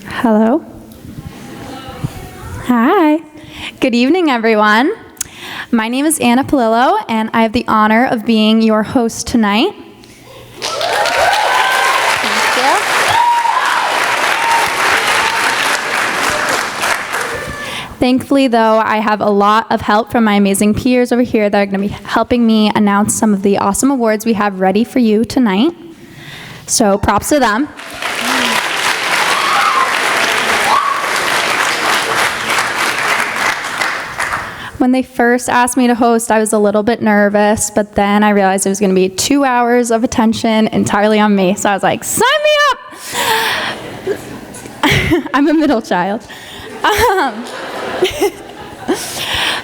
Hello. Hi. Good evening, everyone. My name is Anna Palillo, and I have the honor of being your host tonight. Thank you. Thankfully, though, I have a lot of help from my amazing peers over here that are going to be helping me announce some of the awesome awards we have ready for you tonight. So props to them. When they first asked me to host, I was a little bit nervous, but then I realized it was going to be 2 hours of attention entirely on me. So I was like, sign me up! I'm a middle child.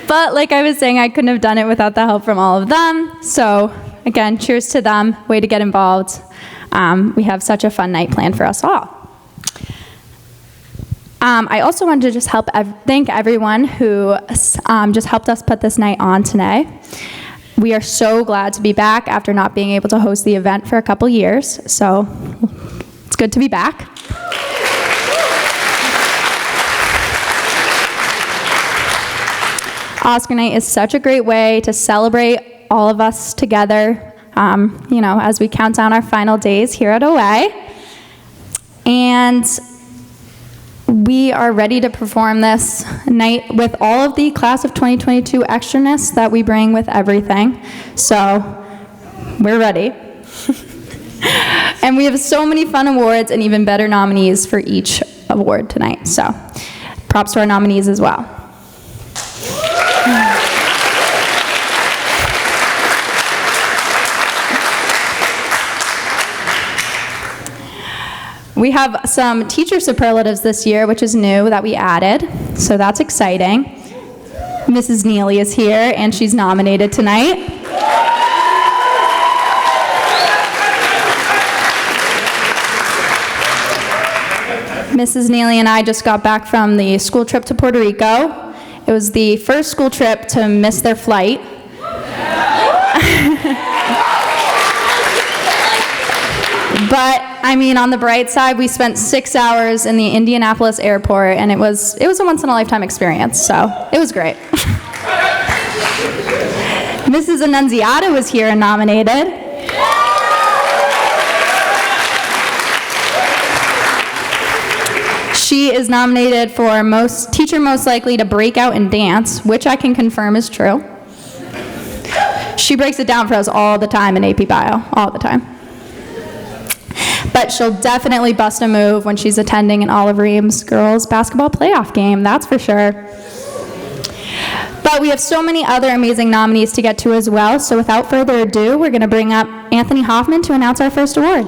But like I was saying, I couldn't have done it without the help from all of them. So again, cheers to them. Way to get involved. We have such a fun night planned for us all. I also wanted to just thank everyone who just helped us put this night on today. We are so glad to be back after not being able to host the event for a couple years, so it's good to be back. Oscar night is such a great way to celebrate all of us together, as we count down our final days here at OA. And we are ready to perform this night with all of the class of 2022 extraness that we bring with everything. So we're ready. And we have so many fun awards and even better nominees for each award tonight. So props to our nominees as well. We have some teacher superlatives this year, which is new that we added, so that's exciting. Mrs. Neely is here, and she's nominated tonight. Mrs. Neely and I just got back from the school trip to Puerto Rico. It was the first school trip to miss their flight. But on the bright side, we spent 6 hours in the Indianapolis airport, and it was a once-in-a-lifetime experience, so it was great. Mrs. Annunziata was here and nominated. She is nominated for teacher most likely to break out and dance, which I can confirm is true. She breaks it down for us all the time in AP Bio, all the time. But she'll definitely bust a move when she's attending an Olive Reams girls basketball playoff game, that's for sure. But we have so many other amazing nominees to get to as well, so without further ado, we're going to bring up Anthony Hoffman to announce our first award.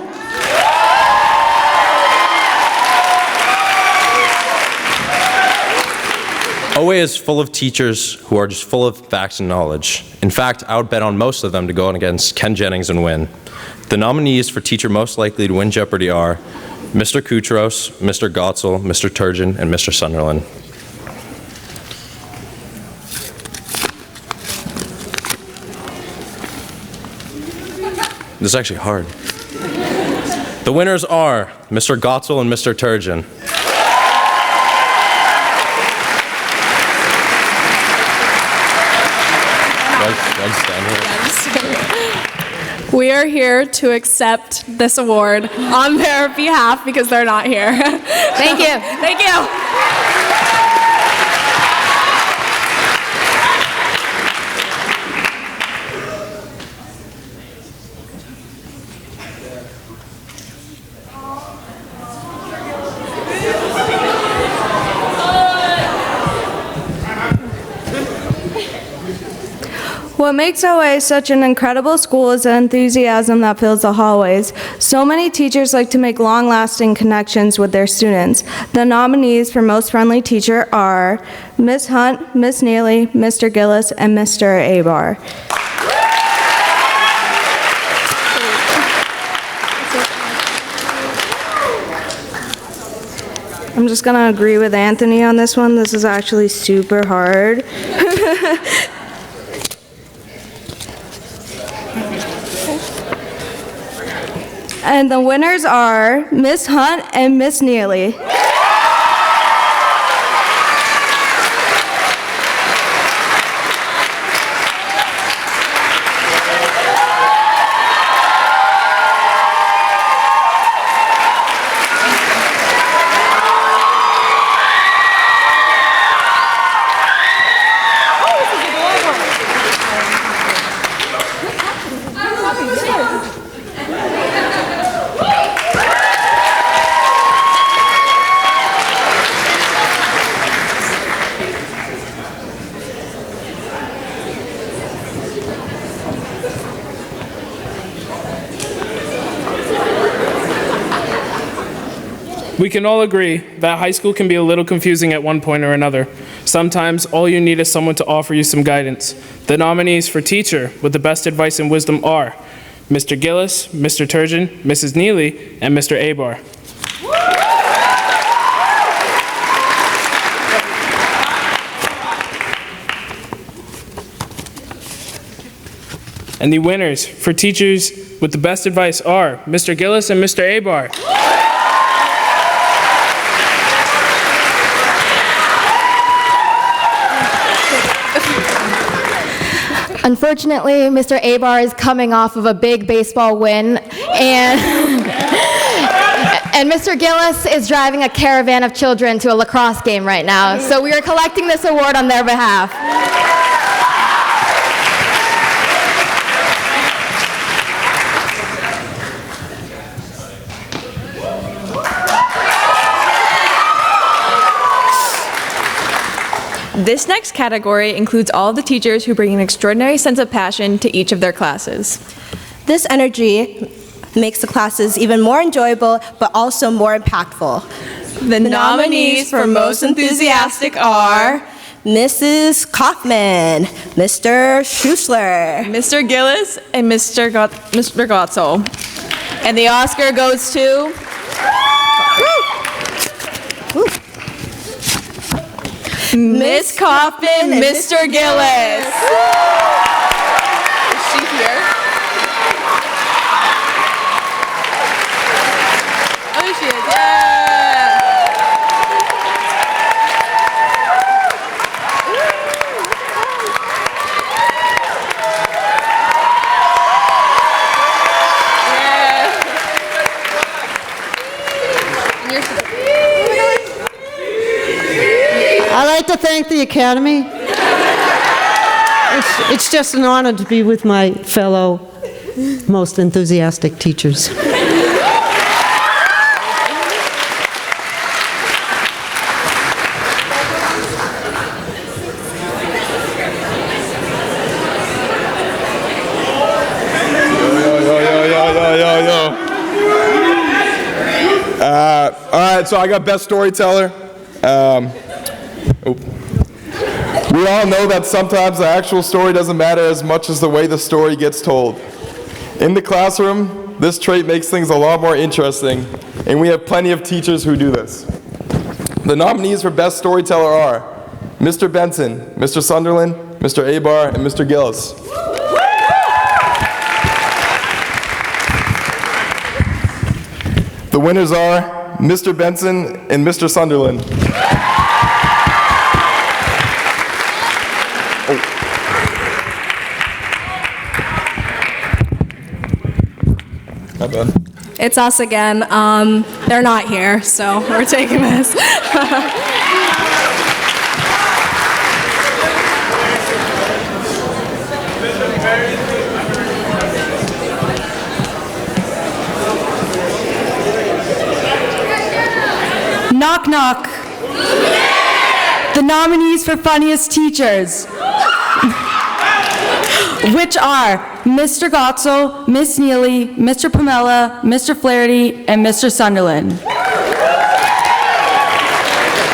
OA is full of teachers who are just full of facts and knowledge. In fact, I would bet on most of them to go against Ken Jennings and win. The nominees for teacher most likely to win Jeopardy are Mr. Kutros, Mr. Gotzel, Mr. Turgeon, and Mr. Sunderland. This is actually hard. The winners are Mr. Gotzel and Mr. Turgeon. We are here to accept this award on their behalf because they're not here. Thank you. Thank you. What makes OA such an incredible school is the enthusiasm that fills the hallways. So many teachers like to make long-lasting connections with their students. The nominees for Most Friendly Teacher are Ms. Hunt, Ms. Neely, Mr. Gillis, and Mr. Abar. I'm just going to agree with Anthony on this one. This is actually super hard. And the winners are Miss Hunt and Miss Neely. We can all agree that high school can be a little confusing at one point or another. Sometimes all you need is someone to offer you some guidance. The nominees for teacher with the best advice and wisdom are Mr. Gillis, Mr. Turgeon, Mrs. Neely, and Mr. Abar. And the winners for teachers with the best advice are Mr. Gillis and Mr. Abar. Unfortunately, Mr. Abar is coming off of a big baseball win, and Mr. Gillis is driving a caravan of children to a lacrosse game right now. So we are collecting this award on their behalf. This next category includes all of the teachers who bring an extraordinary sense of passion to each of their classes. This energy makes the classes even more enjoyable, but also more impactful. The nominees for most enthusiastic are Mrs. Kaufman, Mr. Schussler, Mr. Gillis and Mr. Gotzel. And the Oscar goes to Miss Kaufman, Mr. Gillis. Is she here? Oh, she is. I'd like to thank the Academy. It's just an honor to be with my fellow most enthusiastic teachers. All right, so I got Best Storyteller. We all know that sometimes the actual story doesn't matter as much as the way the story gets told. In the classroom, this trait makes things a lot more interesting, and we have plenty of teachers who do this. The nominees for Best Storyteller are Mr. Benson, Mr. Sunderland, Mr. Abar, and Mr. Gillis. The winners are Mr. Benson and Mr. Sunderland. Not bad. It's us again. They're not here, so we're taking this. Knock, knock. The nominees for funniest teachers, which are Mr. Gotzel, Miss Neely, Mr. Pamela, Mr. Flaherty, and Mr. Sunderland.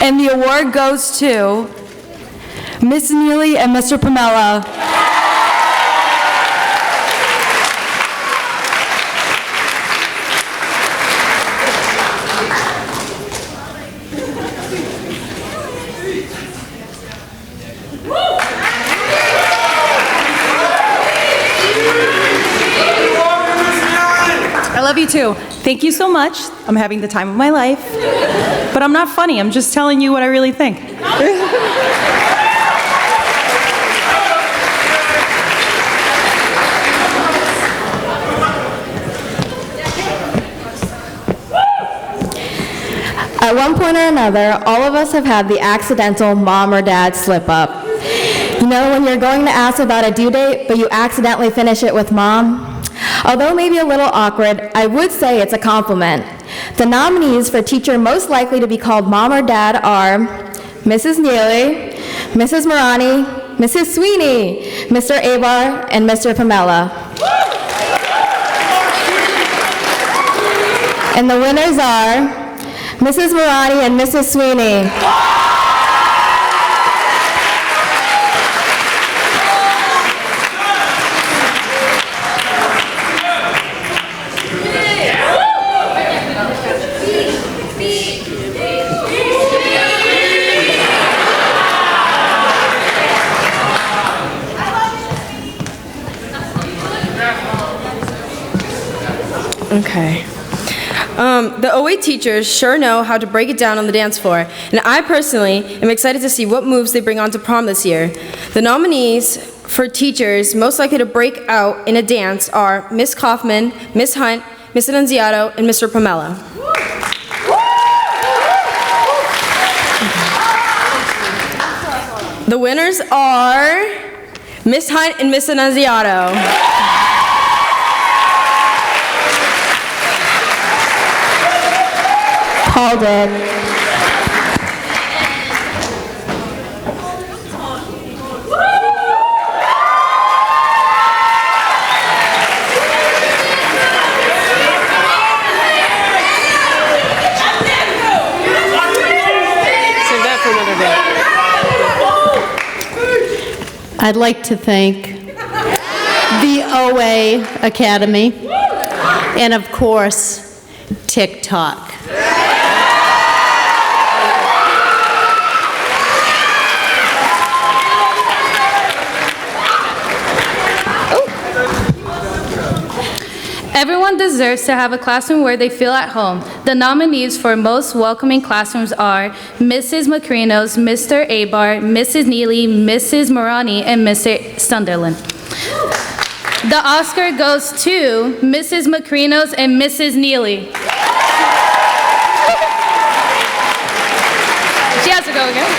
And the award goes to Miss Neely and Mr. Pamela. I love you too. Thank you so much. I'm having the time of my life. But I'm not funny. I'm just telling you what I really think. At one point or another, all of us have had the accidental mom or dad slip up. You know, when you're going to ask about a due date, but you accidentally finish it with mom? Although maybe a little awkward, I would say it's a compliment. The nominees for teacher most likely to be called mom or dad are Mrs. Neely, Mrs. Marani, Mrs. Sweeney, Mr. Abar, and Mr. Pamela. And the winners are Mrs. Marani, and Mrs. Sweeney. Okay. The OA teachers sure know how to break it down on the dance floor, and I personally am excited to see what moves they bring onto prom this year. The nominees for teachers most likely to break out in a dance are Miss Kaufman, Miss Hunt, Miss Annunziato, and Mr. Pomela. The winners are Miss Hunt and Miss Annunziato. Called it. I'd like to thank the OA Academy and, of course, TikTok. Everyone deserves to have a classroom where they feel at home. The nominees for most welcoming classrooms are Mrs. Macrinos, Mr. Abar, Mrs. Neely, Mrs. Morani, and Mr. Sunderland. The Oscar goes to Mrs. Macrinos and Mrs. Neely. She has to go again.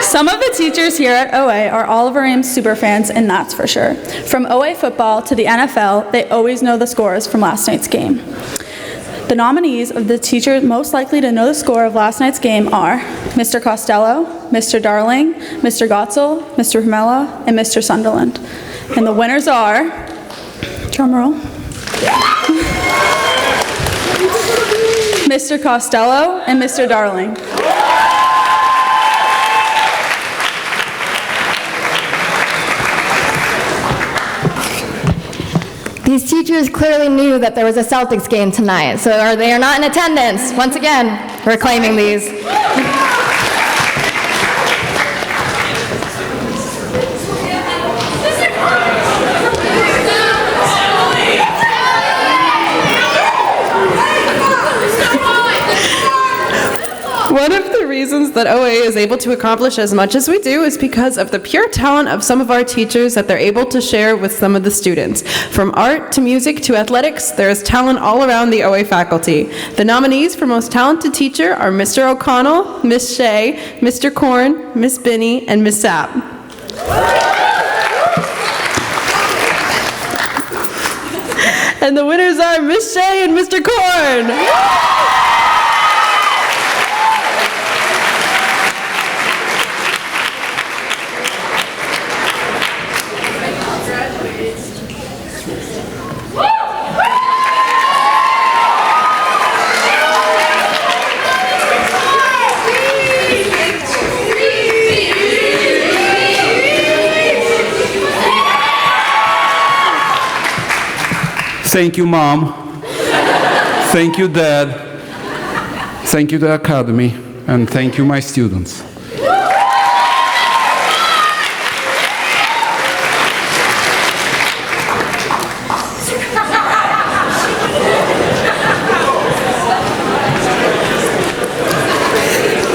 Some of the teachers here at OA are Oliver Ames superfans, and that's for sure. From OA football to the NFL, they always know the scores from last night's game. The nominees of the teachers most likely to know the score of last night's game are Mr. Costello, Mr. Darling, Mr. Gotzel, Mr. Pomela, and Mr. Sunderland. And the winners are, drumroll, Mr. Costello and Mr. Darling. These teachers clearly knew that there was a Celtics game tonight, so they are not in attendance. Once again, we're claiming these. One of the reasons that OA is able to accomplish as much as we do is because of the pure talent of some of our teachers that they're able to share with some of the students. From art to music to athletics, there is talent all around the OA faculty. The nominees for most talented teacher are Mr. O'Connell, Miss Shea, Mr. Korn, Miss Binney, and Miss Sapp. And the winners are Miss Shea and Mr. Korn. Thank you, Mom. Thank you, Dad. Thank you, the Academy. And thank you, my students.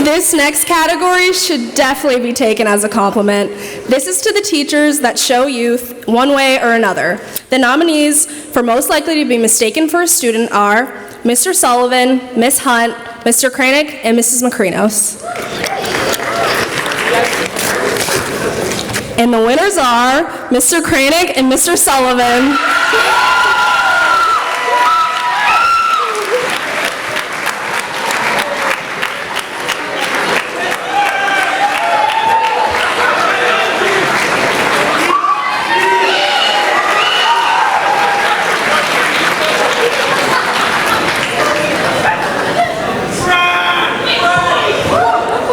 This next category should definitely be taken as a compliment. This is to the teachers that show youth one way or another. The nominees for most likely to be mistaken for a student are Mr. Sullivan, Miss Hunt, Mr. Kranick, and Mrs. Macrinos. And the winners are Mr. Kranick and Mr. Sullivan.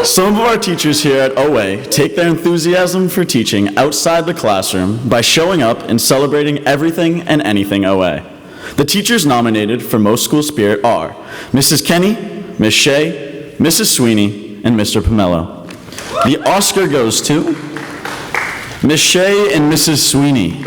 Some of our teachers here at OA take their enthusiasm for teaching outside the classroom by showing up and celebrating everything and anything OA. The teachers nominated for Most School Spirit are Mrs. Kenny, Ms. Shea, Mrs. Sweeney, and Mr. Pomelo. The Oscar goes to Ms. Shea and Mrs. Sweeney.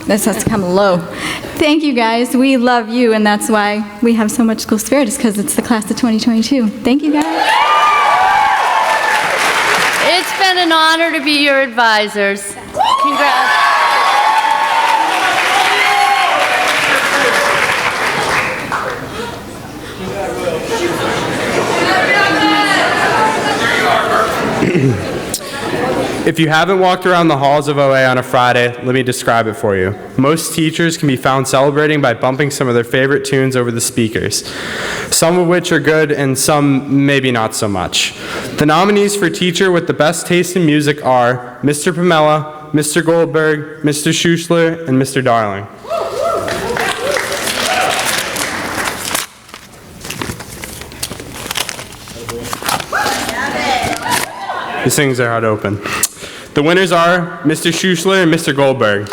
This has to come low. Thank you, guys. We love you, and that's why we have so much school spirit, is because it's the class of 2022. Thank you, guys. It's been an honor to be your advisors. Congrats. If you haven't walked around the halls of OA on a Friday, let me describe it for you. Most teachers can be found celebrating by bumping some of their favorite tunes over the speakers, some of which are good and some maybe not so much. The nominees for teacher with the best taste in music are Mr. Pomela, Mr. Goldberg, Mr. Schuschler, and Mr. Darling. These things are hard to open. The winners are Mr. Schuschler and Mr. Goldberg.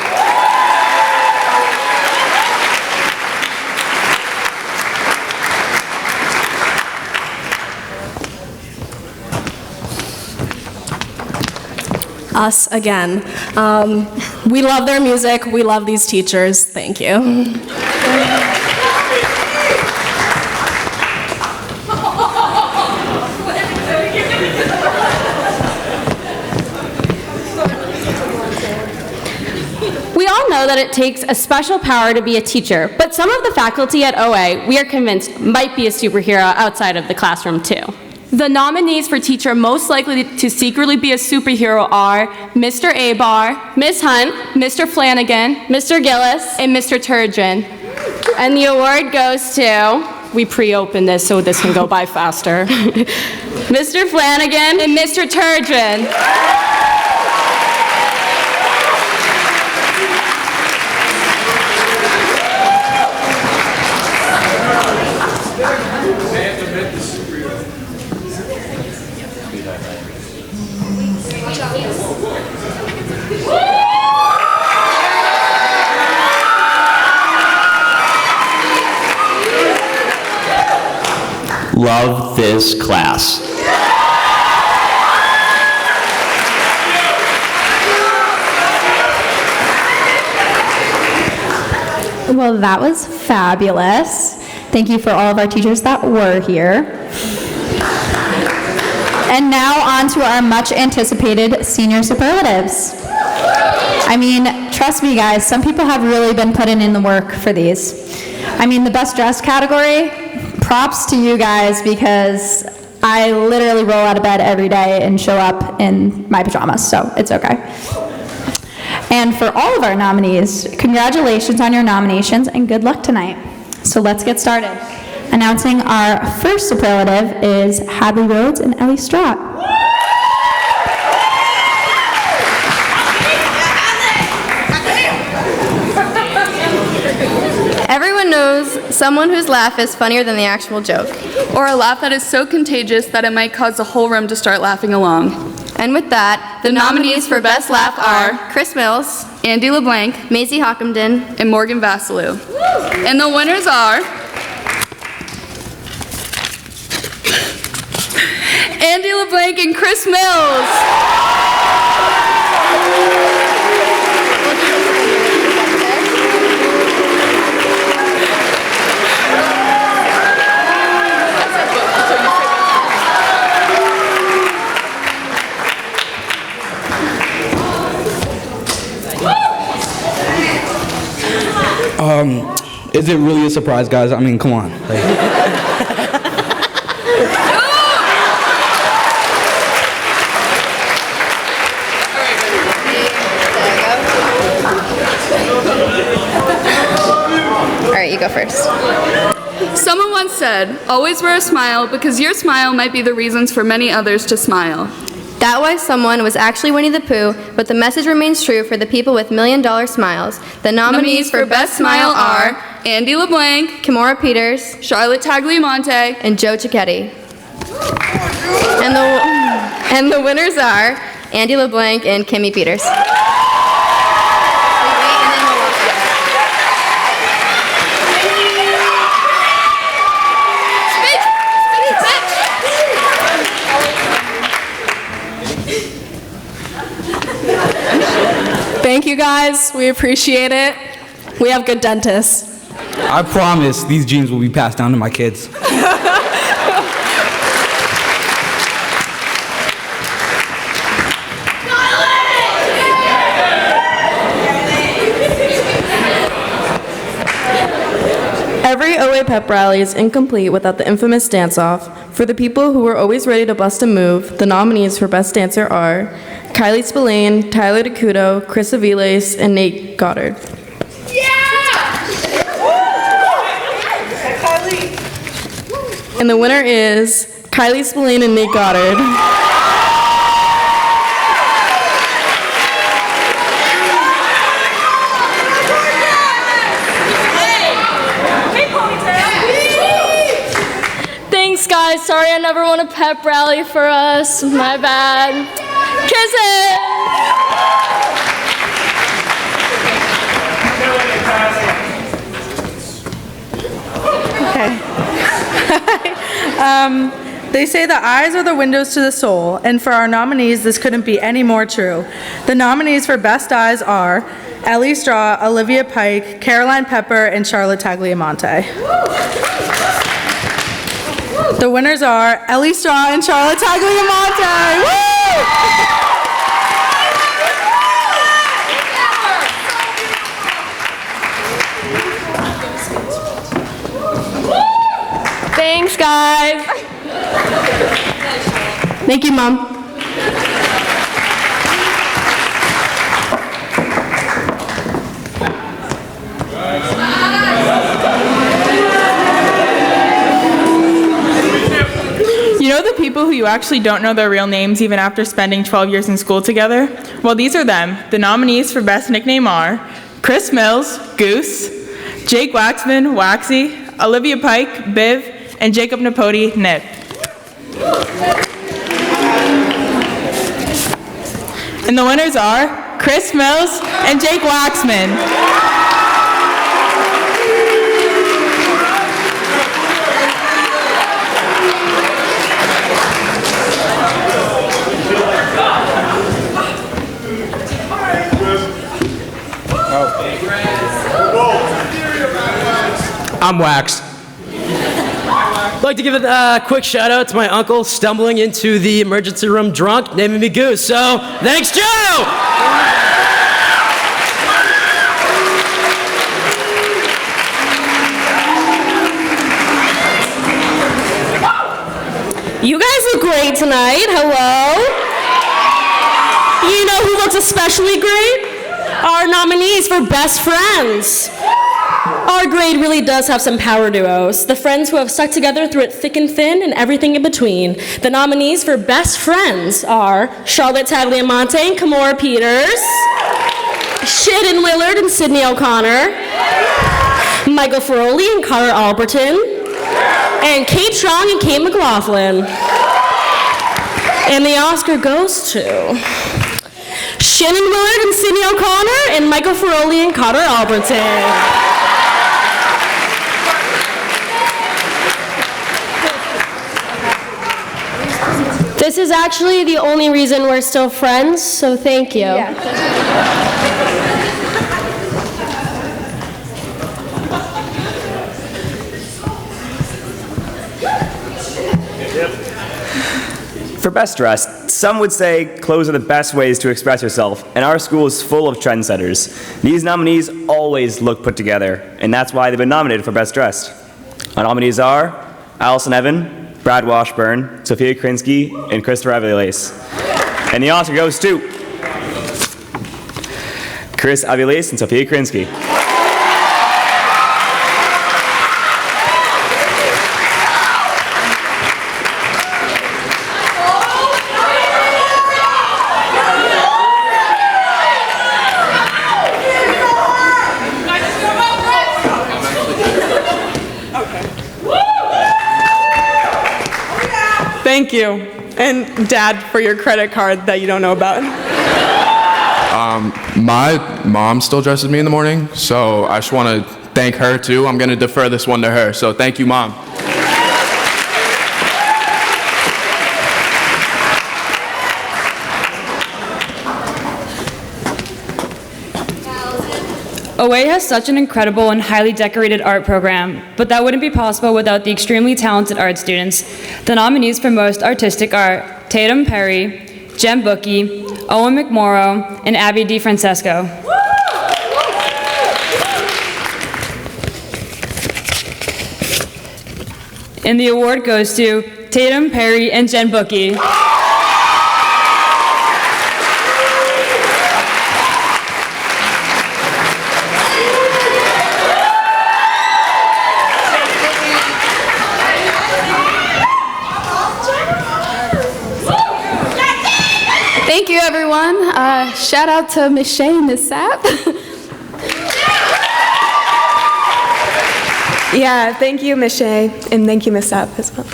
Us again. We love their music. We love these teachers. Thank you. That it takes a special power to be a teacher, but some of the faculty at OA, we are convinced, might be a superhero outside of the classroom too. The nominees for teacher most likely to secretly be a superhero are Mr. Abar, Ms. Hunt, Mr. Flanagan, Mr. Gillis, and Mr. Turgeon. And the award goes to, we pre-opened this so this can go by faster, Mr. Flanagan and Mr. Turgeon. Love this class. Well, that was fabulous. Thank you for all of our teachers that were here. And now on to our much anticipated senior superlatives. I mean, trust me guys, some people have really been putting in the work for these. I mean, the best dressed category, props to you guys, because I literally roll out of bed every day and show up in my pajamas, so it's okay. And for all of our nominees, congratulations on your nominations and good luck tonight. So let's get started. Announcing our first superlative is Hadley Rhodes and Ellie Strott. Everyone knows someone whose laugh is funnier than the actual joke. Or a laugh that is so contagious that it might cause the whole room to start laughing along. And with that, the nominees for Best Laugh are Chris Mills, Andy LeBlanc, Maisie Hockamden, and Morgan Vassalou. And the winners are Andy LeBlanc and Chris Mills. Is it really a surprise, guys? I mean, come on. All right, you go first. Someone once said, always wear a smile because your smile might be the reasons for many others to smile. That wise someone was actually Winnie the Pooh, but the message remains true for the people with million-dollar smiles. The nominees for Best Smile are Andy LeBlanc, Kimora Peters, Charlotte Tagliamonte, and Joe Cicchetti. And the winners are Andy LeBlanc and Kimmy Peters. Thank you guys, we appreciate it. We have good dentists. I promise these genes will be passed down to my kids. Every OA pep rally is incomplete without the infamous dance-off. For the people who were always ready to bust a move, the nominees for Best Dancer are Kylie Spillane, Tyler DeCudo, Chris Aviles, and Nate Goddard. And the winner is Kylie Spillane and Nate Goddard. Thanks, guys. Sorry I never won a pep rally for us. My bad. Kisses! They say the eyes are the windows to the soul, and for our nominees, this couldn't be any more true. The nominees for Best Eyes are Ellie Straw, Olivia Pike, Caroline Pepper, and Charlotte Tagliamonte. The winners are Ellie Straw and Charlotte Tagliamonte. Woo! Thanks, guys. Thank you, Mom. You know the people who you actually don't know their real names even after spending 12 years in school together? Well, these are them. The nominees for Best Nickname are Chris Mills, Goose, Jake Waxman, Waxy, Olivia Pike, Biv, and Jacob Napodi, Nip. And the winners are Chris Mills and Jake Waxman. I'm Wax. I'd like to give a quick shout out to my uncle stumbling into the emergency room drunk, naming me Goose. So, thanks, Joe! You guys look great tonight. Hello. You know who looks especially great? Our nominees for Best Friends. Our grade really does have some power duos. The friends who have stuck together through it thick and thin and everything in between. The nominees for Best Friends are Charlotte Tagliamonte and Kimora Peters, Shannon Willard and Sydney O'Connor, Michael Feroli and Carter Alberton, and Kate Strong and Kate McLaughlin. And the Oscar goes to Shannon Willard and Sydney O'Connor and Michael Feroli and Carter Alberton. This is actually the only reason we're still friends, so thank you. For Best Dressed, Some would say clothes are the best ways to express yourself, and our school is full of trendsetters. These nominees always look put together, and that's why they've been nominated for Best Dressed. Our nominees are Allison Evan, Brad Washburn, Sophia Krinsky, and Christopher Avilace. And the Oscar goes to Chris Avilace and Sophia Krinsky. Thank you. And Dad, for your credit card that you don't know about. My mom still dresses me in the morning, so I just want to thank her too. I'm going to defer this one to her, so thank you, Mom. OA has such an incredible and highly decorated art program, but that wouldn't be possible without the extremely talented art students. The nominees for Most Artistic are Tatum Perry, Jem Bookey, Owen McMorrow, and Abby DiFrancesco. And the award goes to Tatum Perry and Jen Bookey. Thank you, everyone. Shout out to Miss Shay and Miss Sapp. Yeah, thank you, Miss Shay, and thank you, Miss Sapp, as well.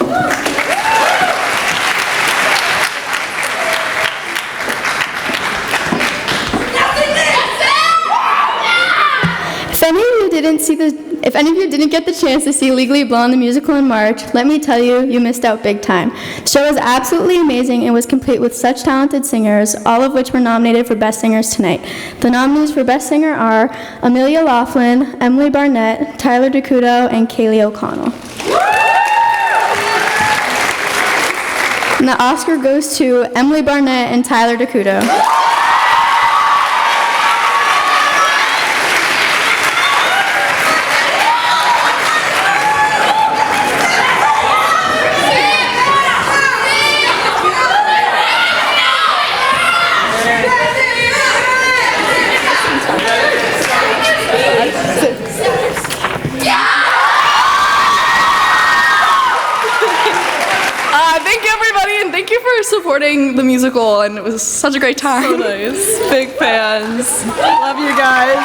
If any of you didn't get the chance to see Legally Blonde the musical in March, let me tell you, you missed out big time. The show was absolutely amazing and was complete with such talented singers, all of which were nominated for Best Singers tonight. The nominees for Best Singer are Amelia Laughlin, Emily Barnett, Tyler DeCudo, and Kaylee O'Connell. And the Oscar goes to Emily Barnett and Tyler DeCudo. Thank you, everybody, and thank you for supporting the musical, and it was such a great time. So nice. Big fans. Love you guys.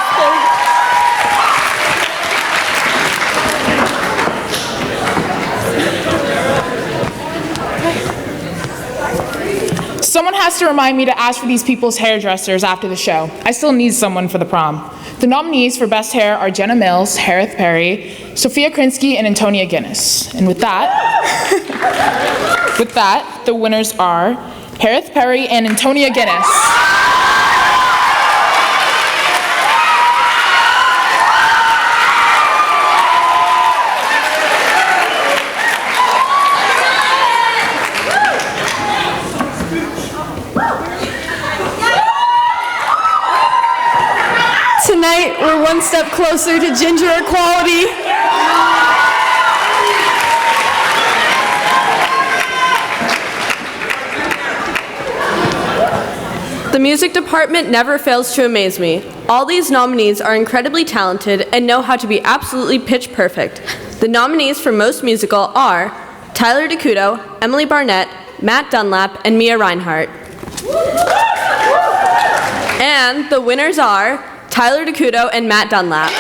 Someone has to remind me to ask for these people's hairdressers after the show. I still need someone for the prom. The nominees for Best Hair are Jenna Mills, Harith Perry, Sophia Krinsky, and Antonia Guinness. And with that, the winners are Harith Perry and Antonia Guinness. Tonight, we're one step closer to gender equality. The music department never fails to amaze me. All these nominees are incredibly talented and know how to be absolutely pitch perfect. The nominees for Most Musical are Tyler DeCudo, Emily Barnett, Matt Dunlap, and Mia Reinhart. And the winners are Tyler DeCudo and Matt Dunlap.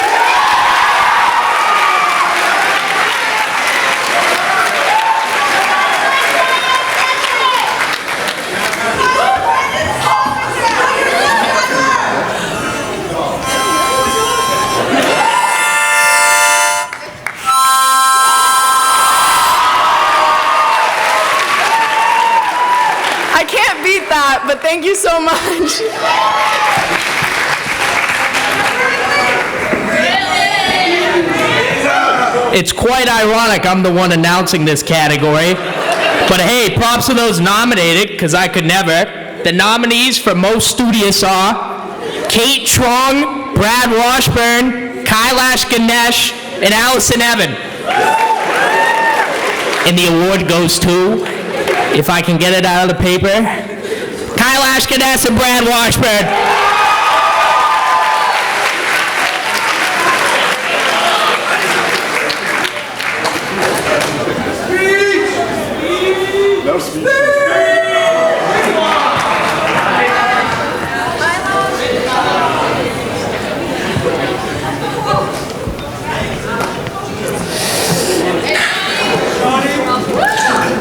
I can't beat that, but thank you so much. It's quite ironic I'm the one announcing this category. But hey, props to those nominated, because I could never. The nominees for most studious are Kate Trong, Brad Washburn, Kailash Ganesh, and Allison Evan. And the award goes to, if I can get it out of the paper, Kailash Ganesh and Brad Washburn.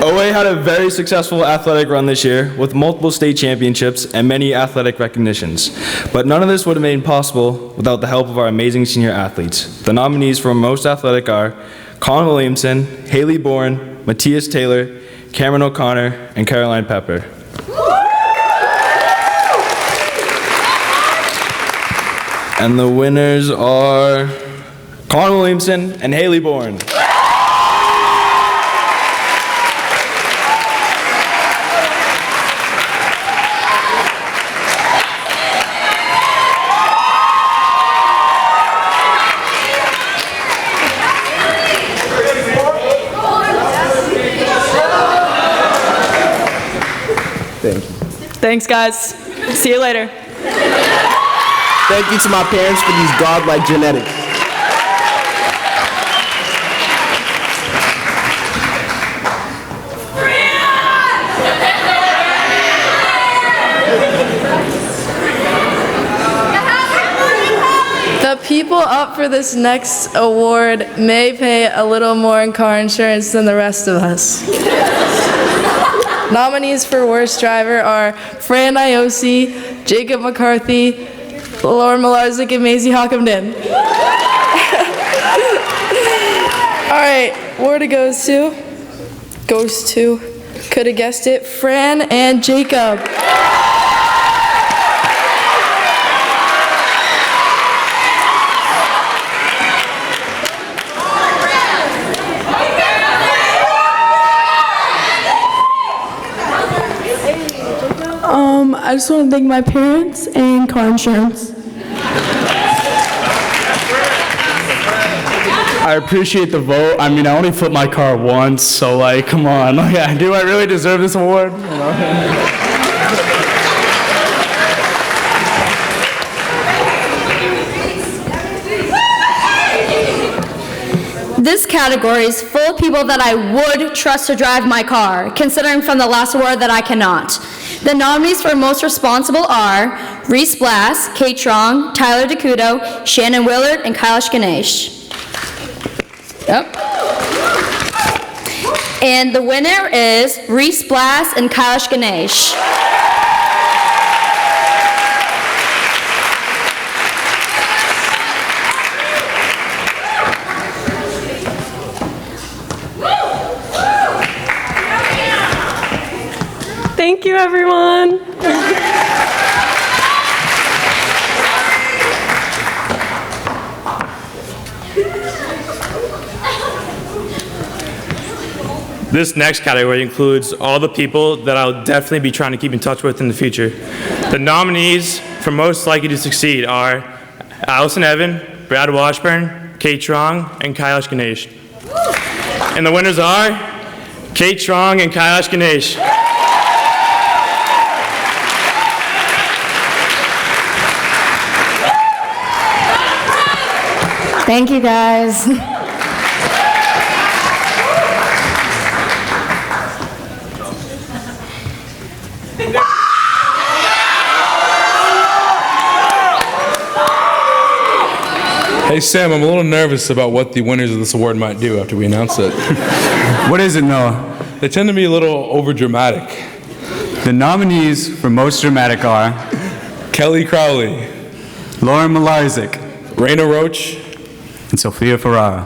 OA had a very successful athletic run this year with multiple state championships and many athletic recognitions. But none of this would have been possible without the help of our amazing senior athletes. The nominees for most athletic are Colin Williamson, Haley Bourne, Matthias Taylor, Cameron O'Connor, and Caroline Pepper. And the winners are Colin Williamson and Haley Bourne. Thanks, guys. See you later. Thank you to my parents for these godlike genetics. The people up for this next award may pay a little more in car insurance than the rest of us. Nominees for Worst Driver are Fran Iosi, Jacob McCarthy, Lauren Malarzik, and Maisie Hockamden. All right, award goes to, could have guessed it, Fran and Jacob. I just want to thank my parents and car insurance. I appreciate the vote. I mean, I only flipped my car once, so like, come on. Like, do I really deserve this award? You know? This category is full of people that I would trust to drive my car, considering from the last award that I cannot. The nominees for Most Responsible are Reese Blass, Kate Trong, Tyler DeCudo, Shannon Willard, and Kailash Ganesh. Yep. And the winner is Reese Blass and Kailash Ganesh. Thank you, everyone. This next category includes all the people that I'll definitely be trying to keep in touch with in the future. The nominees for Most Likely to Succeed are Allison Evan, Brad Washburn, Kate Trong, and Kailash Ganesh. And the winners are Kate Trong and Kailash Ganesh. Thank you, guys. Hey Sam, I'm a little nervous about what the winners of this award might do after we announce it. What is it, Noah? They tend to be a little overdramatic. The nominees for Most Dramatic are Kelly Crowley, Lauren Malarzik, Raina Roach, and Sophia Ferrara.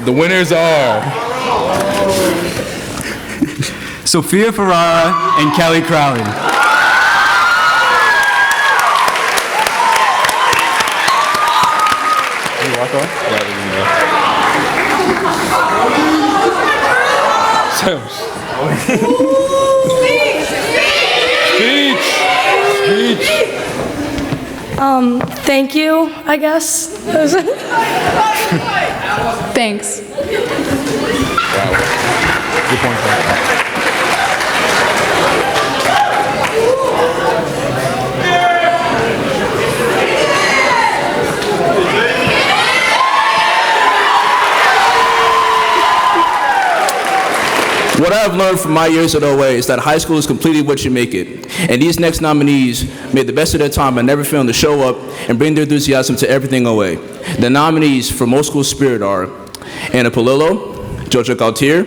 The winners are Sophia Ferrara and Kelly Crowley. Thank you, I guess. Thanks. Good point. What I've learned from my years at OA is that high school is completely what you make it. And these next nominees made the best of their time by never failing to show up and bring their enthusiasm to everything OA. The nominees for most school spirit are Anna Polillo, Jojo Gautier,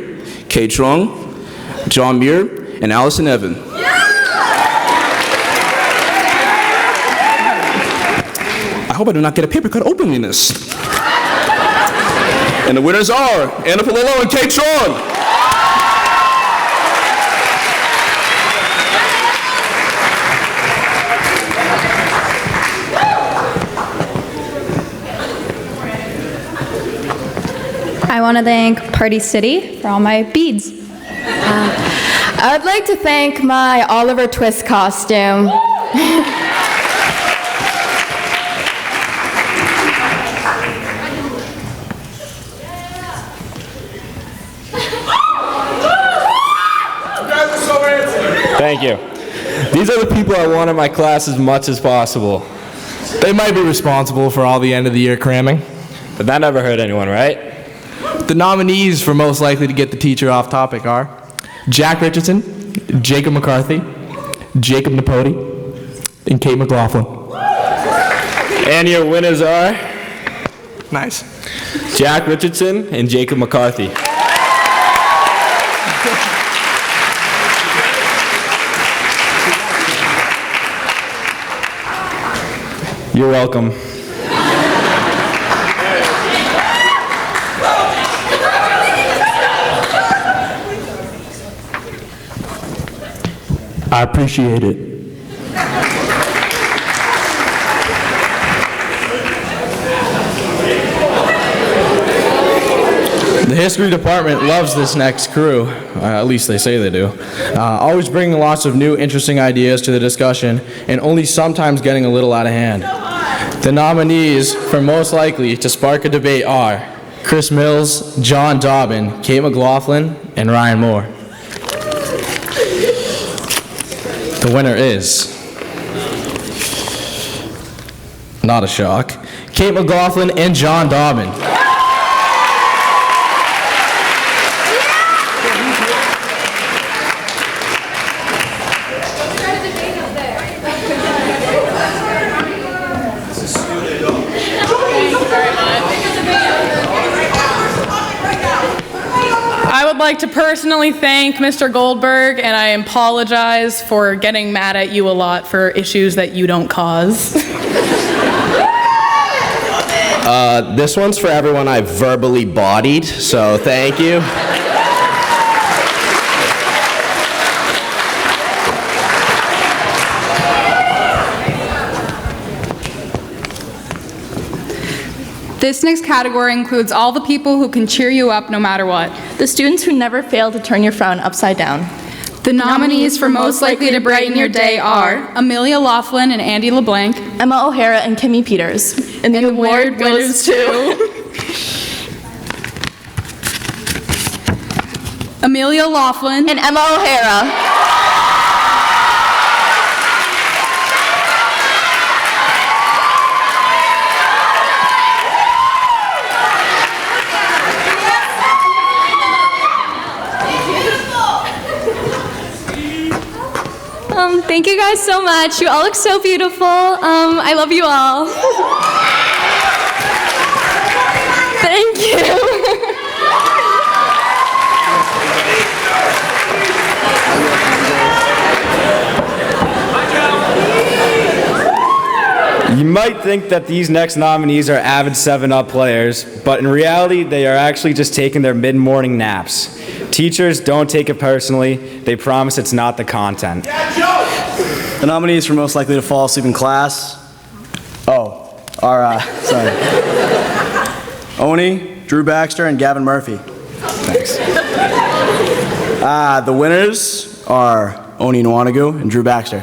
Kate Trong, John Muir, and Allison Evan. I hope I do not get a paper cut opening this. And the winners are Anna Polillo and Kate Trong. I want to thank Party City for all my beads. I would like to thank my Oliver Twist costume. Thank you. These are the people I want in my class as much as possible. They might be responsible for all the end of the year cramming, but that never hurt anyone, right? The nominees for most likely to get the teacher off topic are Jack Richardson, Jacob McCarthy, Jacob Napodi, and Kate McLaughlin. And your winners are? Nice. Jack Richardson and Jacob McCarthy. You're welcome. I appreciate it. The history department loves this next crew, at least they say they do. Always bringing lots of new, interesting ideas to the discussion, and only sometimes getting a little out of hand. The nominees for most likely to spark a debate are Chris Mills, John Dobbin, Kate McLaughlin, and Ryan Moore. The winner is, not a shock, Kate McLaughlin and John Dobbin. I would like to personally thank Mr. Goldberg, and I apologize for getting mad at you a lot for issues that you don't cause. This one's for everyone I verbally bodied, so thank you. This next category includes all the people who can cheer you up no matter what. The students who never fail to turn your frown upside down. The nominees for most likely to brighten your day are Amelia Laughlin and Andy LeBlanc, Emma O'Hara and Kimmy Peters. And the award goes to Amelia Laughlin and Emma O'Hara. Thank you guys so much. You all look so beautiful. I love you all. Thank you. You might think that these next nominees are avid 7-Up players, but in reality, they are actually just taking their mid-morning naps. Teachers, don't take it personally. They promise it's not the content. The nominees for most likely to fall asleep in class are Oni, Drew Baxter, and Gavin Murphy. Thanks. The winners are Oni Nwanagu and Drew Baxter.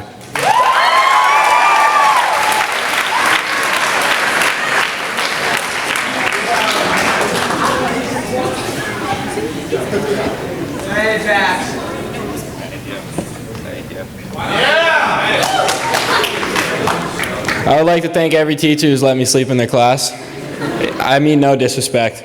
I would like to thank every teacher who's let me sleep in their class. I mean no disrespect.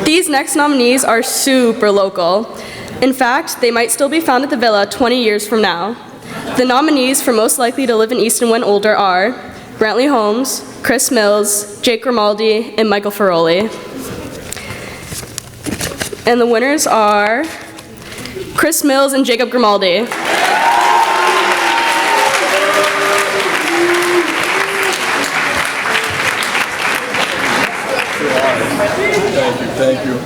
These next nominees are super local. In fact, they might still be found at the Villa 20 years from now. The nominees for most likely to live in Easton when older are Brantley Holmes, Chris Mills, Jake Grimaldi, and Michael Ferroli. And the winners are Chris Mills and Jacob Grimaldi. Thank you.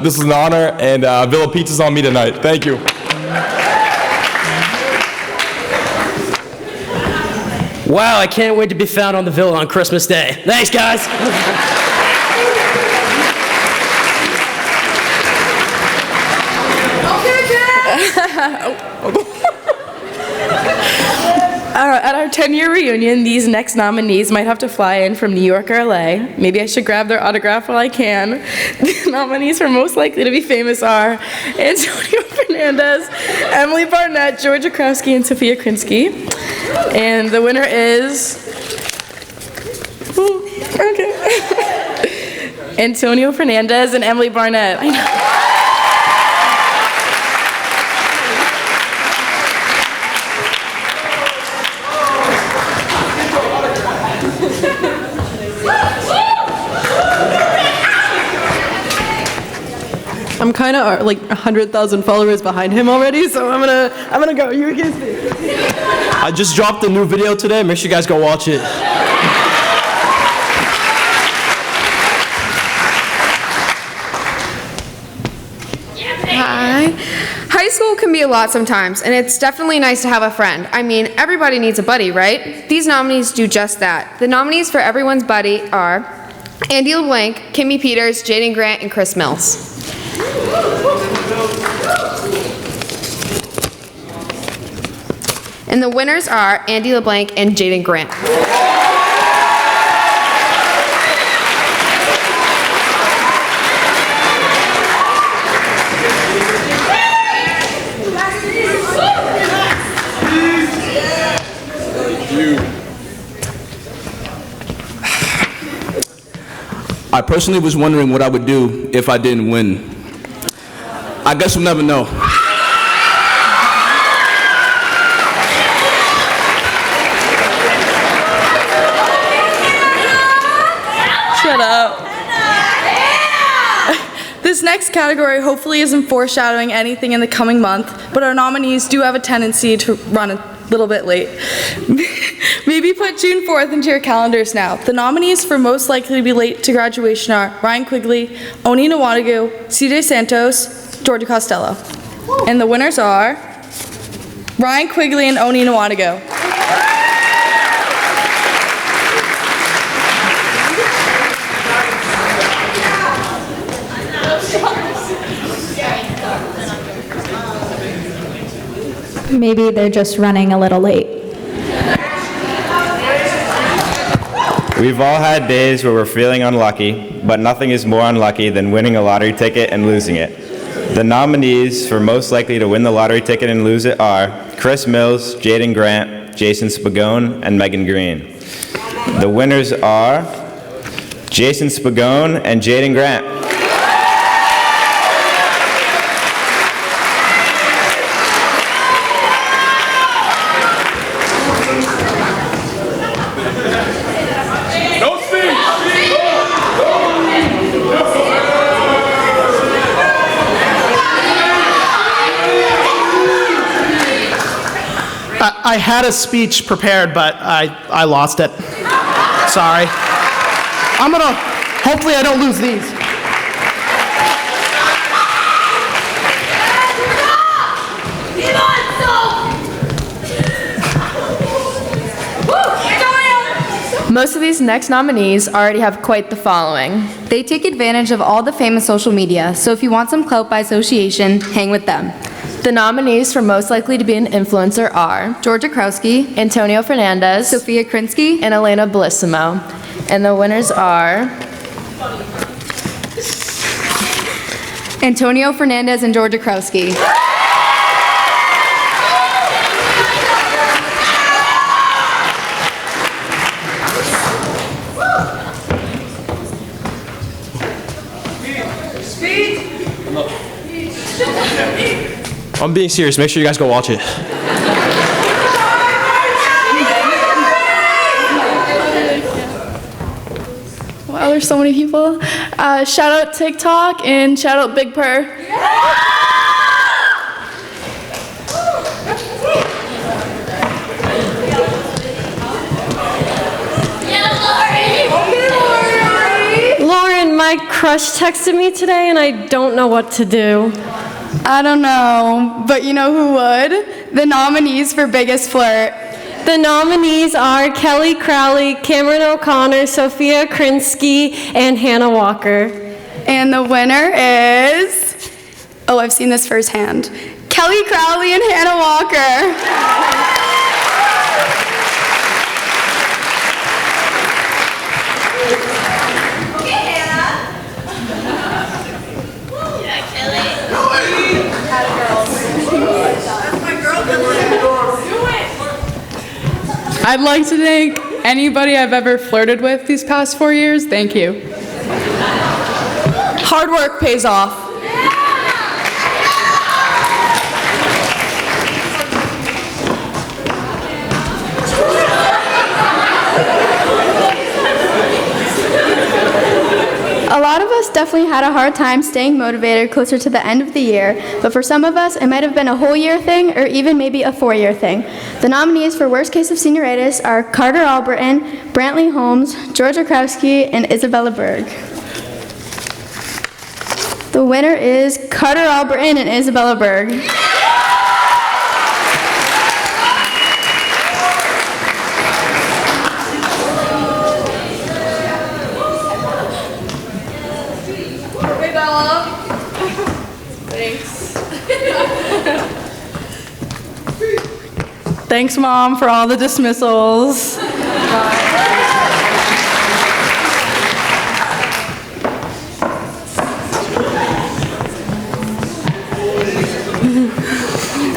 This is an honor, and Villa Pizza's on me tonight. Thank you. Wow, I can't wait to be found on the Villa on Christmas Day. Thanks, guys. At our 10-year reunion, these next nominees might have to fly in from New York or LA. Maybe I should grab their autograph while I can. The nominees for most likely to be famous are Antonio Fernandez, Emily Barnett, Georgia Krowski, and Sophia Krinsky. And the winner is... Antonio Fernandez and Emily Barnett. I know. I'm kind of like 100,000 followers behind him already, so I'm gonna go. You can speak. I just dropped a new video today. Make sure you guys go watch it. Hi. High school can be a lot sometimes, and it's definitely nice to have a friend. I mean, everybody needs a buddy, right? These nominees do just that. The nominees for everyone's buddy are Andy LeBlanc, Kimmy Peters, Jaden Grant, and Chris Mills. And the winners are Andy LeBlanc and Jaden Grant. I personally was wondering what I would do if I didn't win. I guess we'll never know. Shut up. This next category hopefully isn't foreshadowing anything in the coming month, but our nominees do have a tendency to run a little bit late. Maybe put June 4th into your calendars now. The nominees for most likely to be late to graduation are Ryan Quigley, Oni Nwanagu, CJ Santos, Georgia Costello. And the winners are Ryan Quigley and Oni Nwanagu. Maybe they're just running a little late. We've all had days where we're feeling unlucky, but nothing is more unlucky than winning a lottery ticket and losing it. The nominees for most likely to win the lottery ticket and lose it are Chris Mills, Jaden Grant, Jason Spagone, and Megan Green. The winners are Jason Spagone and Jaden Grant. I had a speech prepared, but I lost it. Sorry. Hopefully I don't lose these. Most of these next nominees already have quite the following. They take advantage of all the famous social media, so if you want some clout by association, hang with them. The nominees for most likely to be an influencer are Georgia Krowski, Antonio Fernandez, Sophia Krinsky, and Elena Bellissimo. And the winners are Antonio Fernandez and Georgia Krowski. I'm being serious. Make sure you guys go watch it. Wow, there's so many people. Shout out TikTok and shout out Big Purr. Lauren, my crush texted me today and I don't know what to do. I don't know, but you know who would? The nominees for Biggest Flirt. The nominees are Kelly Crowley, Cameron O'Connor, Sophia Krinsky, and Hannah Walker. And the winner is, oh, I've seen this firsthand, Kelly Crowley and Hannah Walker. I'd like to thank anybody I've ever flirted with these past 4 years. Thank you. Hard work pays off. A lot of us definitely had a hard time staying motivated closer to the end of the year, but for some of us, it might have been a whole year thing or even maybe a 4-year thing. The nominees for Worst Case of Senioritis are Carter Albritton, Brantley Holmes, Georgia Krowski, and Isabella Berg. The winner is Carter Albritton and Isabella Berg. Thanks, Mom, for all the dismissals.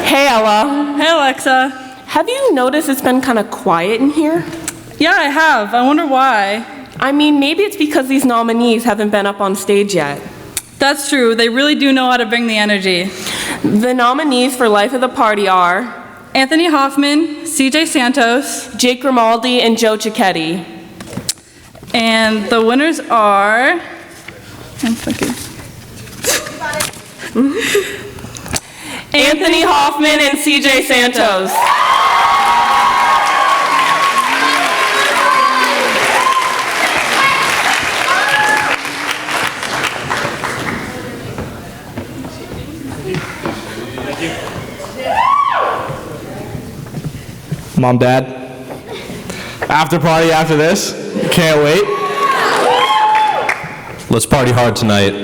Hey, Ella. Hey, Alexa. Have you noticed it's been kind of quiet in here? Yeah, I have. I wonder why. I mean, maybe it's because these nominees haven't been up on stage yet. That's true. They really do know how to bring the energy. The nominees for Life of the Party are Anthony Hoffman, CJ Santos, Jake Grimaldi, and Joe Cicchetti. And the winners are... I'm thinking. Anthony Hoffman and CJ Santos. Mom, Dad, after party after this. Can't wait. Let's party hard tonight.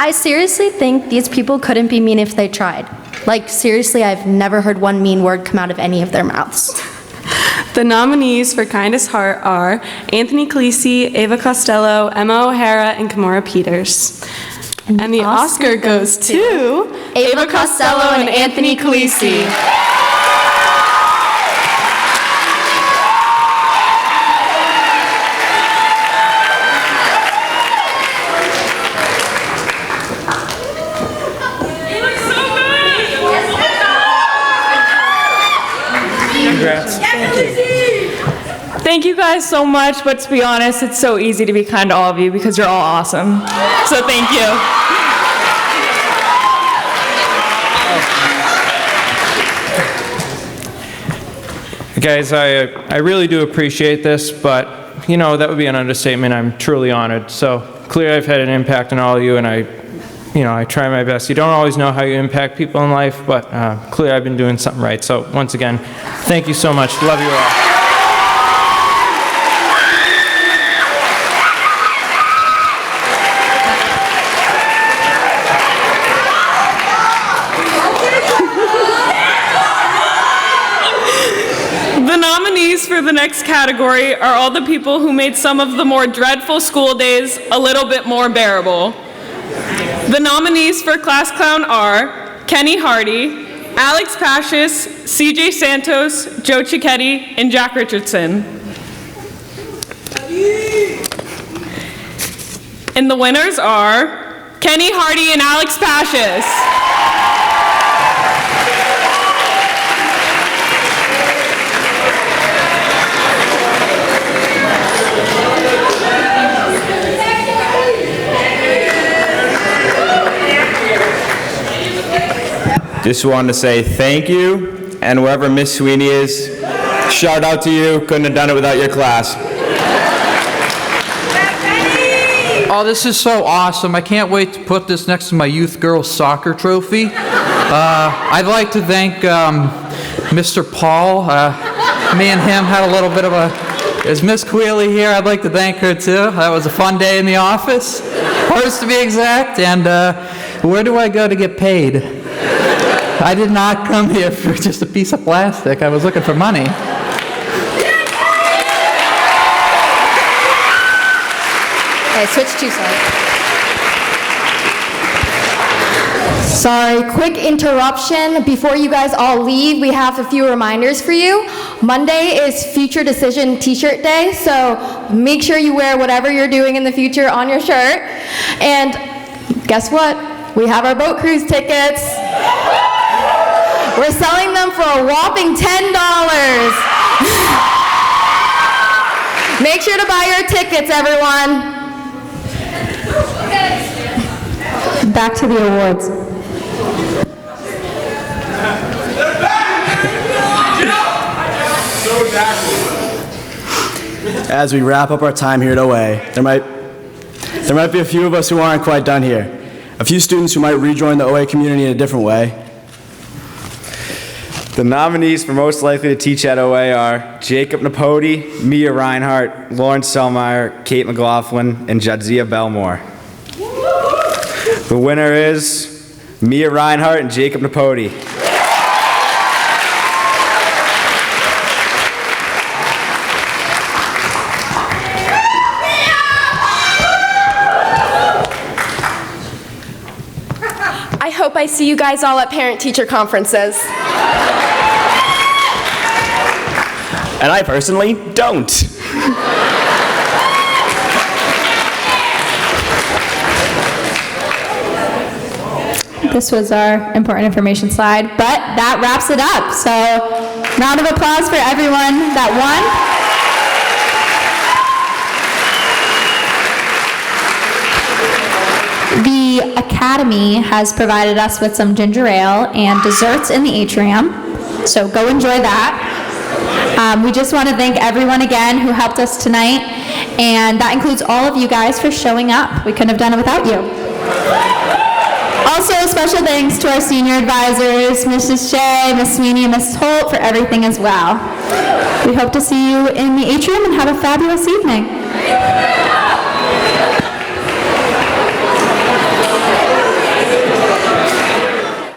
I seriously think these people couldn't be mean if they tried. Like, seriously, I've never heard one mean word come out of any of their mouths. The nominees for Kindest Heart are Anthony Calisi, Ava Costello, Emma O'Hara, and Kimora Peters. And the Oscar goes to Ava Costello and Anthony Calisi. Congrats. Thank you guys so much, but to be honest, it's so easy to be kind to all of you because you're all awesome. So thank you. Guys, I really do appreciate this, but, you know, that would be an understatement. I'm truly honored. So clearly I've had an impact on all of you, and I try my best. You don't always know how you impact people in life, but clearly I've been doing something right. So once again, thank you so much. Love you all. The nominees for the next category are all the people who made some of the more dreadful school days a little bit more bearable. The nominees for Class Clown are Kenny Hardy, Alex Pashis, CJ Santos, Joe Cicchetti, and Jack Richardson. And the winners are Kenny Hardy and Alex Pashis. Just wanted to say thank you, and wherever Miss Sweeney is, shout out to you. Couldn't have done it without your class. Oh, this is so awesome. I can't wait to put this next to my youth girls soccer trophy. I'd like to thank Mr. Paul. Me and him had a little bit of a... Is Miss Quealy here? I'd like to thank her too. That was a fun day in the office. Hers to be exact. And where do I go to get paid? I did not come here for just a piece of plastic. I was looking for money. Okay, switch to Sorry, quick interruption. Before you guys all leave, we have a few reminders for you. Monday is Future Decision T-shirt day, so make sure you wear whatever you're doing in the future on your shirt. And guess what? We have our boat cruise tickets. We're selling them for a whopping $10. Make sure to buy your tickets, everyone. Back to the awards. As we wrap up our time here at OA, there might be a few of us who aren't quite done here. A few students who might rejoin the OA community in a different way. The nominees for most likely to teach at OA are Jacob Napodi, Mia Reinhart, Lauren Selmeyer, Kate McLaughlin, and Jadzia Belmore. The winner is Mia Reinhart and Jacob Napodi. I hope I see you guys all at parent-teacher conferences. And I personally don't. This was our important information slide, but that wraps it up. So, round of applause for everyone that won. The Academy has provided us with some ginger ale and desserts in the atrium, so go enjoy that. We just want to thank everyone again who helped us tonight, and that includes all of you guys for showing up. We couldn't have done it without you. Also, special thanks to our senior advisors, Mrs. Shea, Miss Sweeney, and Miss Holt for everything as well. We hope to see you in the atrium and have a fabulous evening.